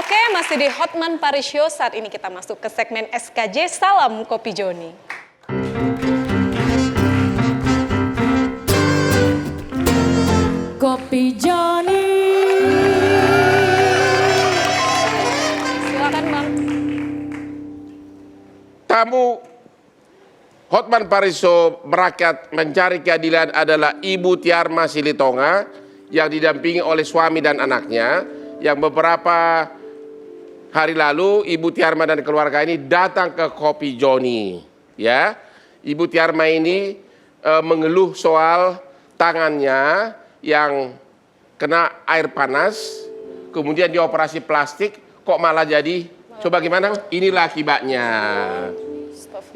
Oke, masih di Hotman Paris Show. Saat ini kita masuk ke segmen SKJ Salam Kopi Joni. Kopi Joni. Silakan Bang. Tamu Hotman Paris Show merakyat mencari keadilan adalah Ibu Tiarma Silitonga yang didampingi oleh suami dan anaknya, yang beberapa hari lalu Ibu Tiarma dan keluarga ini datang ke Kopi Joni. Ya, Ibu Tiarma ini mengeluh soal tangannya yang kena air panas, kemudian dioperasi plastik, kok malah jadi, coba gimana? Inilah akibatnya.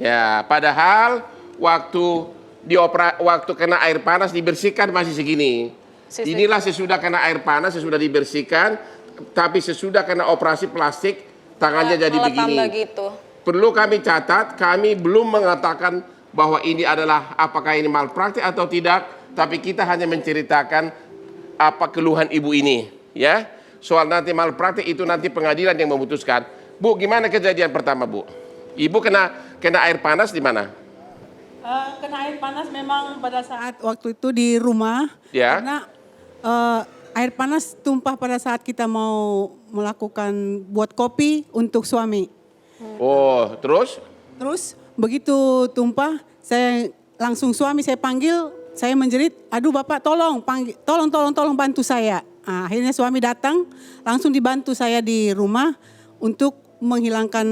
Ya, padahal waktu kena air panas dibersihkan masih segini. Inilah sesudah kena air panas, sesudah dibersihkan, tapi sesudah kena operasi plastik, tangannya jadi begini. Gitu. Perlu kami catat, kami belum mengatakan bahwa ini adalah apakah ini malpraktik atau tidak, tapi kita hanya menceritakan apa keluhan ibu ini, ya. Soal nanti malpraktik itu nanti pengadilan yang memutuskan. Bu, gimana kejadian pertama, Bu? Ibu kena air panas di mana? Kena air panas memang pada saat waktu itu di rumah, Ya. karena air panas tumpah pada saat kita mau melakukan buat kopi untuk suami. Oh, terus? Terus begitu tumpah, saya langsung suami saya panggil, saya menjerit, aduh Bapak tolong bantu saya. Nah, akhirnya suami datang, langsung dibantu saya di rumah untuk menghilangkan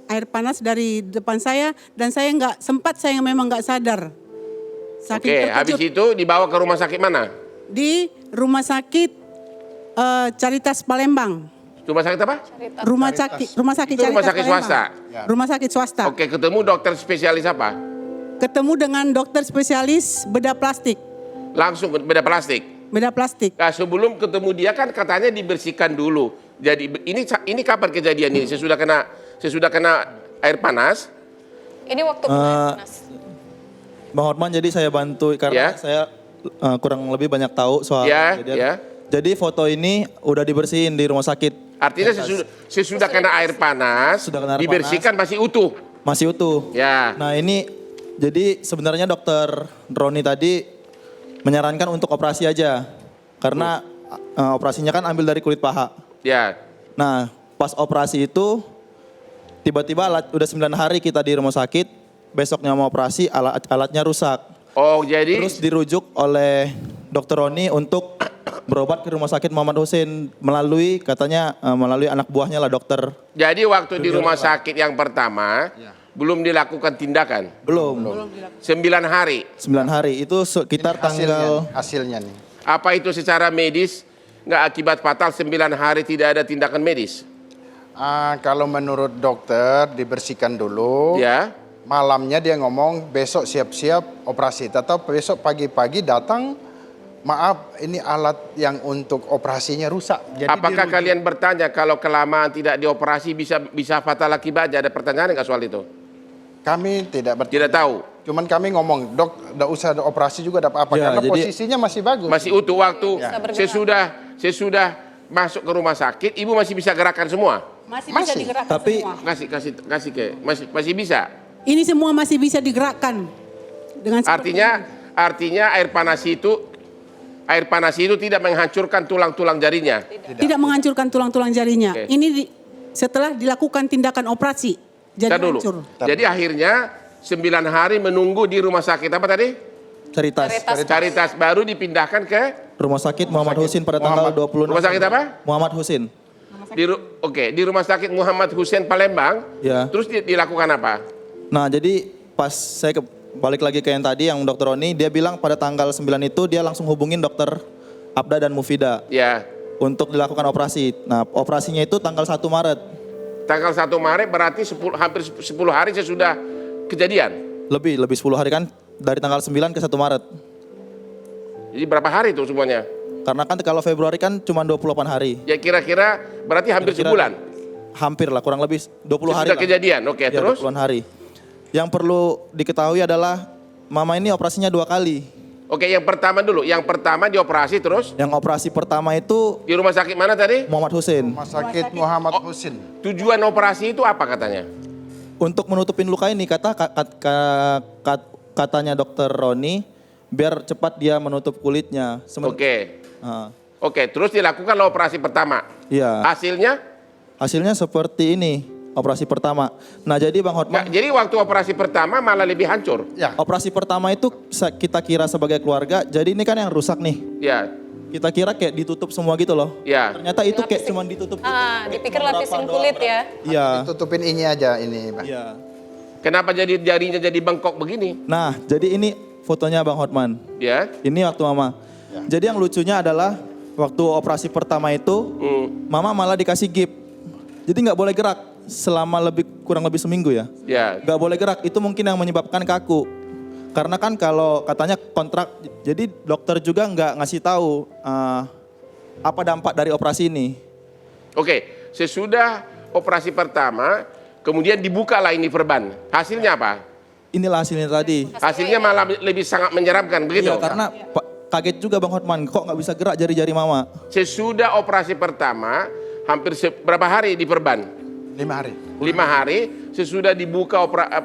air panas dari depan saya, dan saya memang nggak sadar. Saking Oke, terkejut. habis itu dibawa ke rumah sakit mana? Di rumah sakit Caritas Palembang. Rumah sakit apa? Rumah sakit Itu rumah Caritas sakit Palembang. swasta? Rumah sakit swasta. Oke, ketemu dokter spesialis apa? Ketemu dengan dokter spesialis bedah plastik. Langsung beda plastik. Bedah plastik. Nah, sebelum ketemu dia kan katanya dibersihkan dulu. Jadi ini kapan kejadian ini? Sesudah kena air panas? Ini waktu kena air panas. Bang Hotman, jadi saya bantu karena Ya. saya kurang lebih banyak tahu soal Ya, kejadian. ya. Jadi foto ini udah dibersihin di rumah sakit. Artinya sesudah kena air panas, Sudah kena air dibersihkan masih utuh. Masih utuh. Ya. Nah ini jadi sebenarnya dokter Roni tadi menyarankan untuk operasi aja. Karena operasinya kan ambil dari kulit paha. Ya. Nah pas operasi itu tiba-tiba udah 9 hari kita di rumah sakit. Besoknya mau operasi alatnya rusak. Oh, jadi Terus dirujuk oleh dokter Roni untuk berobat ke rumah sakit Muhammad Hussein melalui anak buahnya lah dokter. jadi waktu di rumah sakit yang pertama belum dilakukan tindakan. Belum. 9 hari. 9 hari itu sekitar tanggal hasilnya nih. Apa itu secara medis nggak akibat fatal 9 hari tidak ada tindakan medis? Kalau menurut dokter dibersihkan dulu. Ya. Malamnya dia ngomong besok siap-siap operasi. Tetap besok pagi-pagi datang, maaf ini alat yang untuk operasinya rusak. Jadi Apakah dirujuk. kalian bertanya kalau kelamaan tidak dioperasi bisa fatal akibatnya? Ada pertanyaan nggak soal itu? Kami tidak bertanya. Tidak tahu. Cuman kami ngomong, dok, tidak usah ada operasi juga, tidak apa-apa. Ya, Karena jadi- posisinya masih bagus. Masih utuh waktu bergerak. sesudah masuk ke rumah sakit, ibu masih bisa gerakan semua. Masih bisa digerakkan Tapi- semua. Masih bisa. Ini semua masih bisa digerakkan. Dengan seperti Artinya air panas itu tidak menghancurkan tulang-tulang jarinya. tidak menghancurkan tulang-tulang jarinya. Oke. Ini setelah dilakukan tindakan operasi. Jadi Ntar dulu. hancur. Jadi akhirnya 9 hari menunggu di rumah sakit apa tadi? Caritas. Caritas baru dipindahkan ke Rumah sakit Muhammad Hussein pada tanggal 20 rumah sakit apa? Muhammad Hussein. Di rumah sakit Muhammad Hussein Palembang. Ya. Terus dilakukan apa? Nah jadi pas saya balik lagi ke yang tadi yang dokter Roni, dia bilang pada tanggal 9 itu dia langsung hubungin dokter Abda dan Mufida Ya. untuk dilakukan operasi. Nah operasinya itu tanggal 1 Maret. Tanggal 1 Maret berarti hampir 10 hari sesudah kejadian. Lebih 10 hari kan dari tanggal 9 ke 1 Maret. Jadi berapa hari itu semuanya? Karena kan kalau Februari kan cuma 28 hari. Ya kira-kira berarti hampir Kira-kira sebulan. Hampir lah, kurang lebih 20 hari Sesudah lah. kejadian, oke, Ya, terus? 20-an hari. Yang perlu diketahui adalah mama ini operasinya 2 kali. Oke, yang pertama dulu. Yang pertama dioperasi terus Yang operasi pertama itu di rumah sakit mana tadi? Muhammad Husin. Rumah sakit Muhammad Husin. Tujuan operasi itu apa katanya? Untuk menutupin luka ini katanya dokter Roni biar cepat dia menutup kulitnya. Oke. Ah, Oke, terus dilakukanlah operasi pertama. iya. Hasilnya? Hasilnya seperti ini, operasi pertama. Nah, jadi Bang Hotman, Jadi waktu operasi pertama malah lebih hancur. Ya, operasi pertama itu kita kira sebagai keluarga, jadi ini kan yang rusak nih. Ya, Kita kira kayak ditutup semua gitu loh. ya. Ternyata itu kayak cuman ditutup. Dipikir Cuma lapisin berapa kulit doang, ya. Iya. tutupin ini aja ini, Bang. Iya. Kenapa jadi jarinya jadi bengkok begini? Nah, jadi ini fotonya Bang Hotman. Ya. Ini waktu Mama. Jadi yang lucunya adalah waktu operasi pertama itu, Mama malah dikasih gips. Jadi nggak boleh gerak selama kurang lebih seminggu ya. Ya. Nggak boleh gerak, itu mungkin yang menyebabkan kaku. Karena kan kalau katanya kontrak, jadi dokter juga nggak ngasih tahu apa dampak dari operasi ini. Oke, sesudah operasi pertama, kemudian dibukalah ini perban. Hasilnya apa? Inilah hasilnya tadi. Hasilnya malah lebih sangat menyeramkan, begitu? Iya, karena kaget juga Bang Hotman, kok nggak bisa gerak jari-jari Mama. Sesudah operasi pertama, hampir berapa hari diperban? 5 hari. 5 hari, sesudah dibuka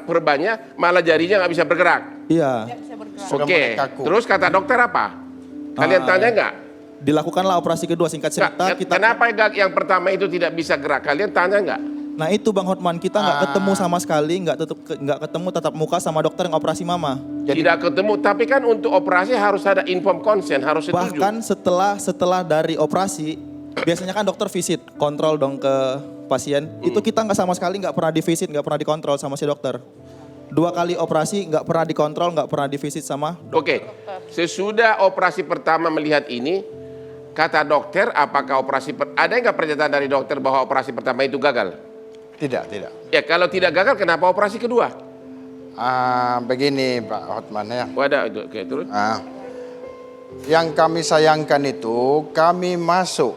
perbannya, malah jarinya nggak bisa bergerak. Iya. Sudah Oke, mulai kaku. terus kata dokter apa? Kalian tanya nggak? Dilakukanlah operasi kedua, singkat cerita kita. Kenapa yang pertama itu tidak bisa gerak? Kalian tanya nggak? Nah itu Bang Hotman, kita nggak ketemu sama sekali, nggak ketemu tatap muka sama dokter yang operasi Mama. Tidak ketemu, tapi kan untuk operasi harus ada inform consent, harus setuju. Bahkan setelah dari operasi, biasanya kan dokter visit, kontrol dong ke pasien. Itu kita nggak sama sekali nggak pernah divisit, nggak pernah dikontrol sama si dokter. 2 kali operasi nggak pernah dikontrol, nggak pernah divisit sama. Oke, sesudah operasi pertama melihat ini, kata dokter, apakah ada nggak pernyataan dari dokter bahwa operasi pertama itu gagal? Tidak. Ya kalau tidak gagal, kenapa operasi kedua? Begini Pak Hotman ya. Wadah itu, oke terus. Yang kami sayangkan itu kami masuk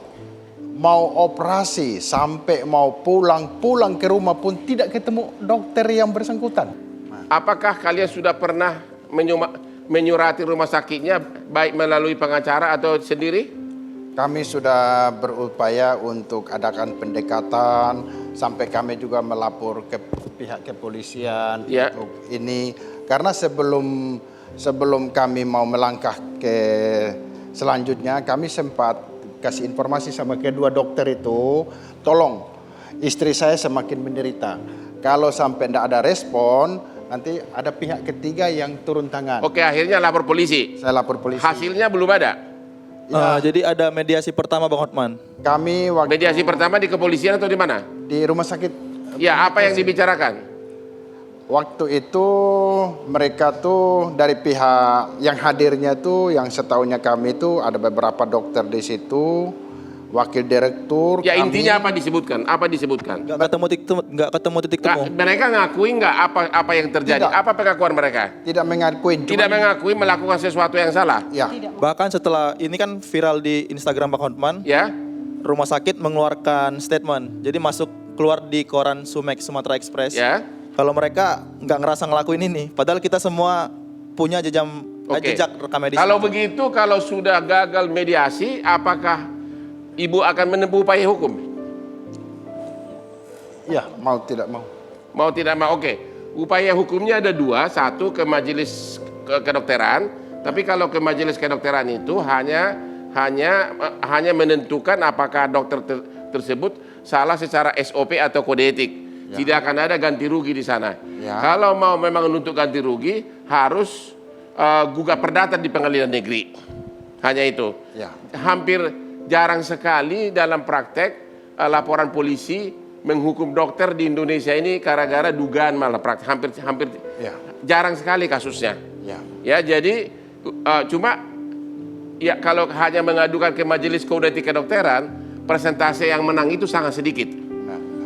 mau operasi sampai mau pulang ke rumah pun tidak ketemu dokter yang bersangkutan. Apakah kalian sudah pernah menyurati rumah sakitnya baik melalui pengacara atau sendiri? Kami sudah berupaya untuk adakan pendekatan sampai kami juga melapor ke pihak kepolisian Ya. untuk ini karena sebelum kami mau melangkah ke selanjutnya kami sempat kasih informasi sama kedua dokter itu, tolong istri saya semakin menderita. Kalau sampai tidak ada respon, nanti ada pihak ketiga yang turun tangan. Oke, akhirnya lapor polisi. Saya lapor polisi. Hasilnya belum ada. Jadi ada mediasi pertama Bang Hotman. Kami waktu Mediasi pertama di kepolisian atau di mana? di rumah sakit. Ya, apa yang dibicarakan? Waktu itu mereka tuh dari pihak yang hadirnya tuh yang setahunya kami itu ada beberapa dokter di situ, wakil direktur. Ya kami, intinya apa disebutkan? Apa disebutkan? Nggak ketemu titik temu. Mereka ngakui nggak apa yang terjadi? Tidak. Apa pengakuan mereka? tidak mengakui. Tidak mengakui melakukan sesuatu yang salah. Ya. Bahkan setelah ini kan viral di Instagram Bang Hotman, Ya. rumah sakit mengeluarkan statement. Jadi keluar di koran Sumek Sumatera Express. Ya. Kalau mereka nggak ngerasa ngelakuin ini, padahal kita semua punya jejak rekam medis. Kalau begitu, kalau sudah gagal mediasi, apakah ibu akan menempuh upaya hukum? Ya, mau tidak mau. Mau tidak mau, oke. Upaya hukumnya ada 2, satu ke majelis kedokteran, tapi kalau ke majelis kedokteran itu hanya menentukan apakah dokter tersebut salah secara SOP atau kode etik. Tidak akan ada ganti rugi di sana. Ya. Kalau mau memang untuk ganti rugi, harus gugat perdata di pengadilan negeri. Hanya itu. Ya. Hampir jarang sekali dalam praktek laporan polisi menghukum dokter di Indonesia ini gara-gara dugaan malapraktik. Hampir Ya. jarang sekali kasusnya. Ya. Ya, jadi cuma ya kalau hanya mengadukan ke majelis kode etik kedokteran, persentase yang menang itu sangat sedikit.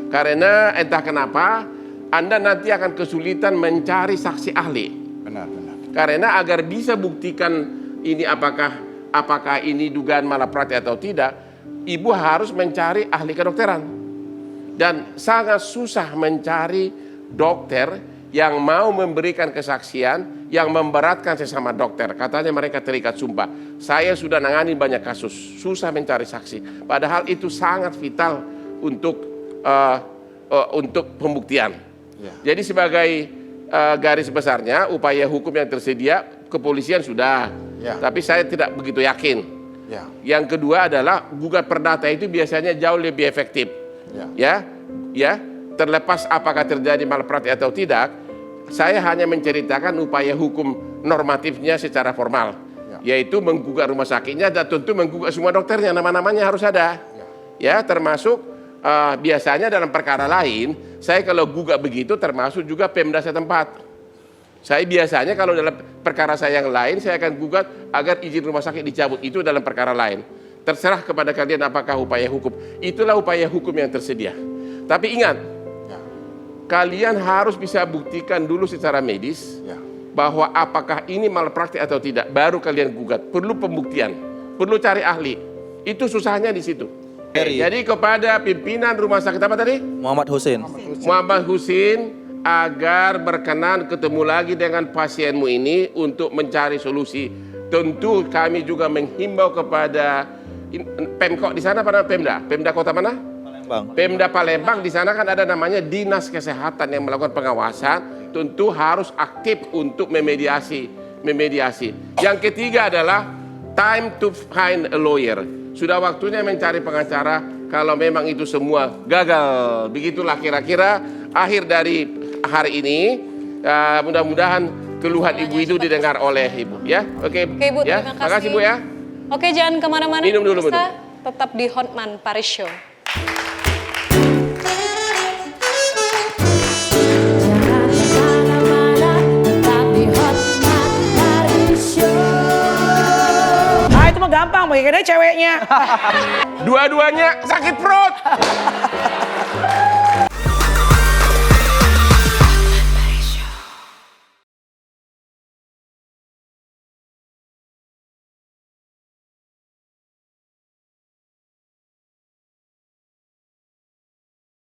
Karena entah kenapa Anda nanti akan kesulitan mencari saksi ahli. Benar. Karena agar bisa buktikan ini apakah ini dugaan malapraktik atau tidak, ibu harus mencari ahli kedokteran. Dan sangat susah mencari dokter yang mau memberikan kesaksian yang memberatkan sesama dokter. Katanya mereka terikat sumpah. Saya sudah nangani banyak kasus, susah mencari saksi. Padahal itu sangat vital untuk pembuktian. Jadi sebagai garis besarnya upaya hukum yang tersedia kepolisian sudah, tapi saya tidak begitu yakin. Yang kedua adalah gugat perdata itu biasanya jauh lebih efektif. Terlepas apakah terjadi malpraktik atau tidak, saya hanya menceritakan upaya hukum normatifnya secara formal, yaitu menggugat rumah sakitnya dan tentu menggugat semua dokternya, nama-namanya harus ada, termasuk biasanya dalam perkara lain, saya kalau gugat begitu termasuk juga Pemda setempat. Saya biasanya kalau dalam perkara saya yang lain, saya akan gugat agar izin rumah sakit dicabut, itu dalam perkara lain. Terserah kepada kalian apakah upaya hukum, itulah upaya hukum yang tersedia. Tapi ingat, kalian harus bisa buktikan dulu secara medis bahwa apakah ini malpraktik atau tidak, baru kalian gugat. Perlu pembuktian, perlu cari ahli. Itu susahnya di situ. Jadi kepada pimpinan rumah sakit apa tadi? Muhammad Husin. Muhammad Husin, agar berkenan ketemu lagi dengan pasienmu ini untuk mencari solusi. Tentu kami juga menghimbau kepada Pemkot di sana, pada Pemda Kota mana? Pemda Palembang. Di sana kan ada namanya Dinas Kesehatan yang melakukan pengawasan, tentu harus aktif untuk memediasi. Yang ketiga adalah time to find a lawyer. Sudah waktunya mencari pengacara kalau memang itu semua gagal. Begitulah kira-kira akhir dari hari ini. Mudah-mudahan keluhan ibu itu didengar oleh ibu, ya. Oke, Bu, ya. terima kasih. Makasih Bu ya. Oke, jangan kemana-mana. Minum dulu, pemirsa. Tetap di Hotman Paris Show. Itu mah gampang, bagaimana ceweknya. Dua-duanya sakit perut.